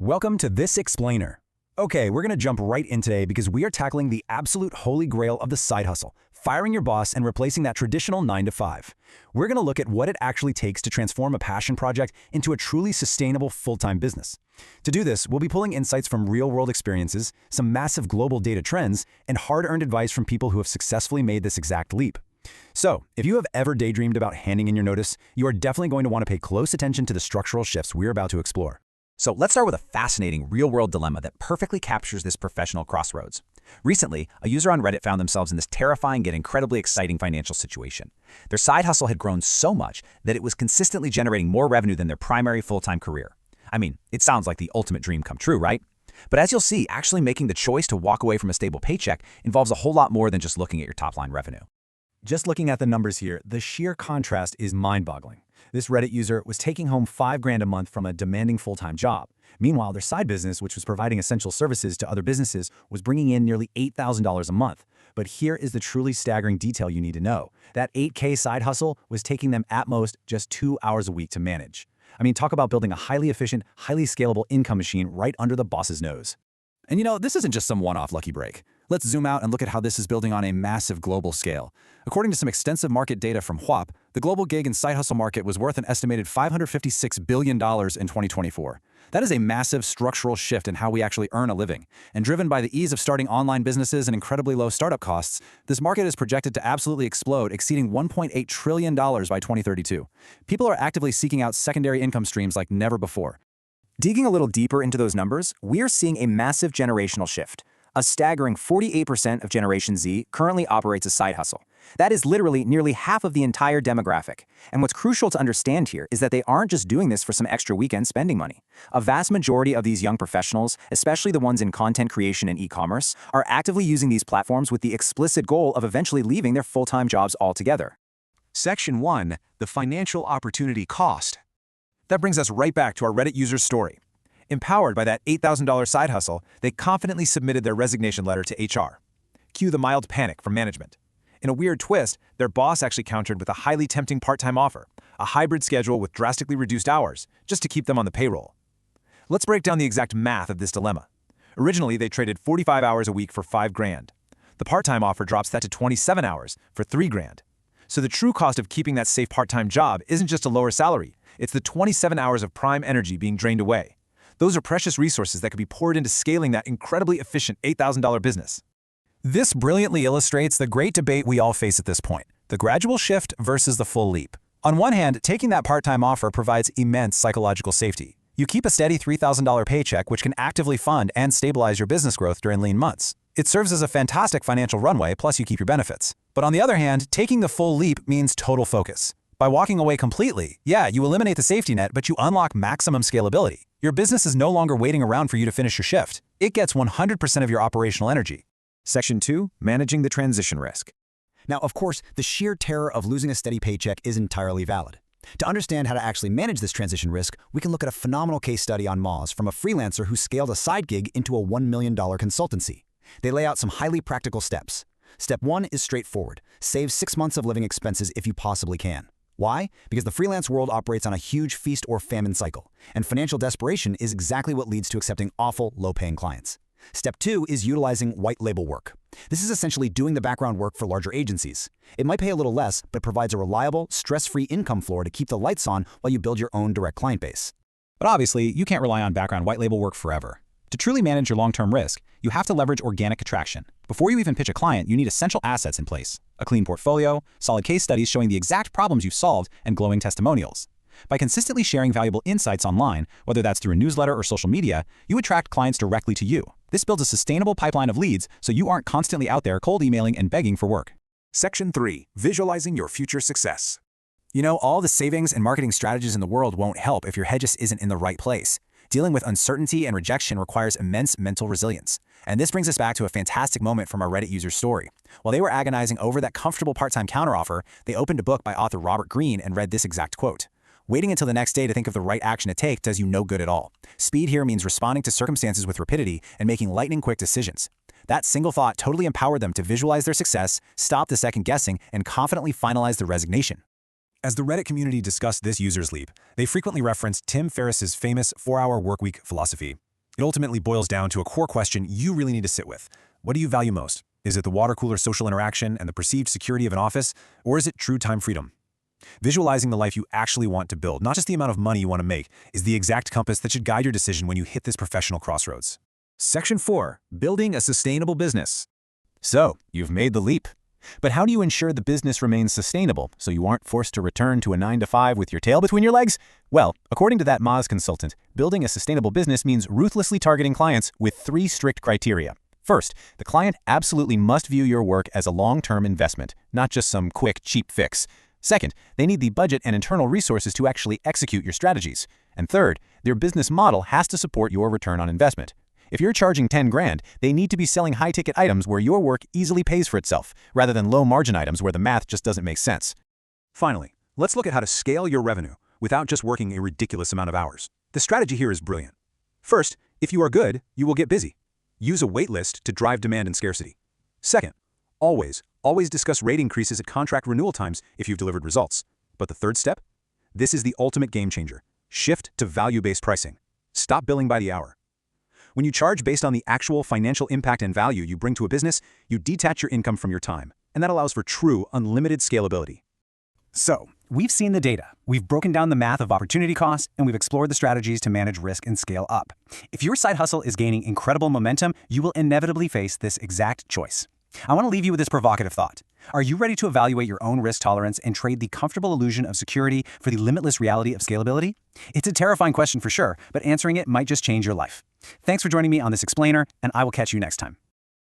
Welcome to This Explainer. Okay, we're going to jump right in today because we are tackling the absolute holy grail of the side hustle, firing your boss and replacing that traditional 9 to 5. We're going to look at what it actually takes to transform a passion project into a truly sustainable full-time business. To do this, we'll be pulling insights from real-world experiences, some massive global data trends, and hard-earned advice from people who have successfully made this exact leap. So, if you have ever daydreamed about handing in your notice, you are definitely going to want to pay close attention to the structural shifts we're about to explore. So let's start with a fascinating real-world dilemma that perfectly captures this professional crossroads. Recently, a user on Reddit found themselves in this terrifying yet incredibly exciting financial situation. Their side hustle had grown so much that it was consistently generating more revenue than their primary full-time career. I mean, it sounds like the ultimate dream come true, right? But as you'll see, actually making the choice to walk away from a stable paycheck involves a whole lot more than just looking at your top-line revenue. Just looking at the numbers here, the sheer contrast is mind-boggling. This Reddit user was taking home $5,000 a month from a demanding full-time job. Meanwhile, their side business, which was providing essential services to other businesses, was bringing in nearly $8,000 a month. But here is the truly staggering detail you need to know. That $8K side hustle was taking them at most just 2 hours a week to manage. I mean, talk about building a highly efficient, highly scalable income machine right under the boss's nose. And this isn't just some one-off lucky break. Let's zoom out and look at how this is building on a massive global scale. According to some extensive market data from WHOP, the global gig and side hustle market was worth an estimated $556 billion in 2024. That is a massive structural shift in how we actually earn a living. And driven by the ease of starting online businesses and incredibly low startup costs, this market is projected to absolutely explode, exceeding $1.8 trillion by 2032. People are actively seeking out secondary income streams like never before. Digging a little deeper into those numbers, we're seeing a massive generational shift. A staggering 48% of Generation Z currently operates a side hustle. That is literally nearly half of the entire demographic. And what's crucial to understand here is that they aren't just doing this for some extra weekend spending money. A vast majority of these young professionals, especially the ones in content creation and e-commerce, are actively using these platforms with the explicit goal of eventually leaving their full-time jobs altogether. Section 1. The financial opportunity cost. That brings us right back to our Reddit user's story. Empowered by that $8,000 side hustle, they confidently submitted their resignation letter to HR. Cue the mild panic from management. In a weird twist, their boss actually countered with a highly tempting part-time offer, a hybrid schedule with drastically reduced hours, just to keep them on the payroll. Let's break down the exact math of this dilemma. Originally, they traded 45 hours a week for $5,000. The part-time offer drops that to 27 hours for $3,000. So the true cost of keeping that safe part-time job isn't just a lower salary, it's the 27 hours of prime energy being drained away. Those are precious resources that could be poured into scaling that incredibly efficient $8,000 business. This brilliantly illustrates the great debate we all face at this point, the gradual shift versus the full leap. On one hand, taking that part-time offer provides immense psychological safety. You keep a steady $3,000 paycheck, which can actively fund and stabilize your business growth during lean months. It serves as a fantastic financial runway, plus you keep your benefits. But on the other hand, taking the full leap means total focus. By walking away completely, you eliminate the safety net, but you unlock maximum scalability. Your business is no longer waiting around for you to finish your shift. It gets 100% of your operational energy. Section 2. Managing the transition risk. Now, of course, the sheer terror of losing a steady paycheck is entirely valid. To understand how to actually manage this transition risk, we can look at a phenomenal case study on Moz from a freelancer who scaled a side gig into a $1 million consultancy. They lay out some highly practical steps. Step 1 is straightforward. Save 6 months of living expenses if you possibly can. Why? Because the freelance world operates on a huge feast or famine cycle, and financial desperation is exactly what leads to accepting awful, low-paying clients. Step 2 is utilizing white label work. This is essentially doing the background work for larger agencies. It might pay a little less, but provides a reliable, stress-free income floor to keep the lights on while you build your own direct client base. But obviously, you can't rely on background white label work forever. To truly manage your long-term risk, you have to leverage organic attraction. Before you even pitch a client, you need essential assets in place: a clean portfolio, solid case studies showing the exact problems you've solved, and glowing testimonials. By consistently sharing valuable insights online, whether that's through a newsletter or social media, you attract clients directly to you. This builds a sustainable pipeline of leads so you aren't constantly out there cold emailing and begging for work. Section 3. Visualizing your future success. All the savings and marketing strategies in the world won't help if your head just isn't in the right place. Dealing with uncertainty and rejection requires immense mental resilience. And this brings us back to a fantastic moment from our Reddit user's story. While they were agonizing over that comfortable part-time counteroffer, they opened a book by author Robert Greene and read this exact quote. Waiting until the next day to think of the right action to take does you no good at all. Speed here means responding to circumstances with rapidity and making lightning-quick decisions. That single thought totally empowered them to visualize their success, stop the second guessing, and confidently finalize the resignation. As the Reddit community discussed this user's leap, they frequently referenced Tim Ferriss's famous 4-hour workweek philosophy. It ultimately boils down to a core question you really need to sit with. What do you value most? Is it the water cooler social interaction and the perceived security of an office, or is it true time freedom? Visualizing the life you actually want to build, not just the amount of money you want to make, is the exact compass that should guide your decision when you hit this professional crossroads. Section 4. Building a sustainable business. So, you've made the leap. But how do you ensure the business remains sustainable so you aren't forced to return to a 9-to-5 with your tail between your legs? Well, according to that Moz consultant, building a sustainable business means ruthlessly targeting clients with 3 strict criteria. First, the client absolutely must view your work as a long-term investment, not just some quick, cheap fix. Second, they need the budget and internal resources to actually execute your strategies. And third, their business model has to support your return on investment. If you're charging 10 grand, they need to be selling high-ticket items where your work easily pays for itself, rather than low-margin items where the math just doesn't make sense. Finally, let's look at how to scale your revenue without just working a ridiculous amount of hours. The strategy here is brilliant. First, if you are good, you will get busy. Use a wait list to drive demand and scarcity. Second, always discuss rate increases at contract renewal times if you've delivered results. But the third step? This is the ultimate game changer. Shift to value-based pricing. Stop billing by the hour. When you charge based on the actual financial impact and value you bring to a business, you detach your income from your time, and that allows for true, unlimited scalability. So, we've seen the data, we've broken down the math of opportunity costs, and we've explored the strategies to manage risk and scale up. If your side hustle is gaining incredible momentum, you will inevitably face this exact choice. I want to leave you with this provocative thought. Are you ready to evaluate your own risk tolerance and trade the comfortable illusion of security for the limitless reality of scalability? It's a terrifying question for sure, but answering it might just change your life. Thanks for joining me on this explainer, and I will catch you next time.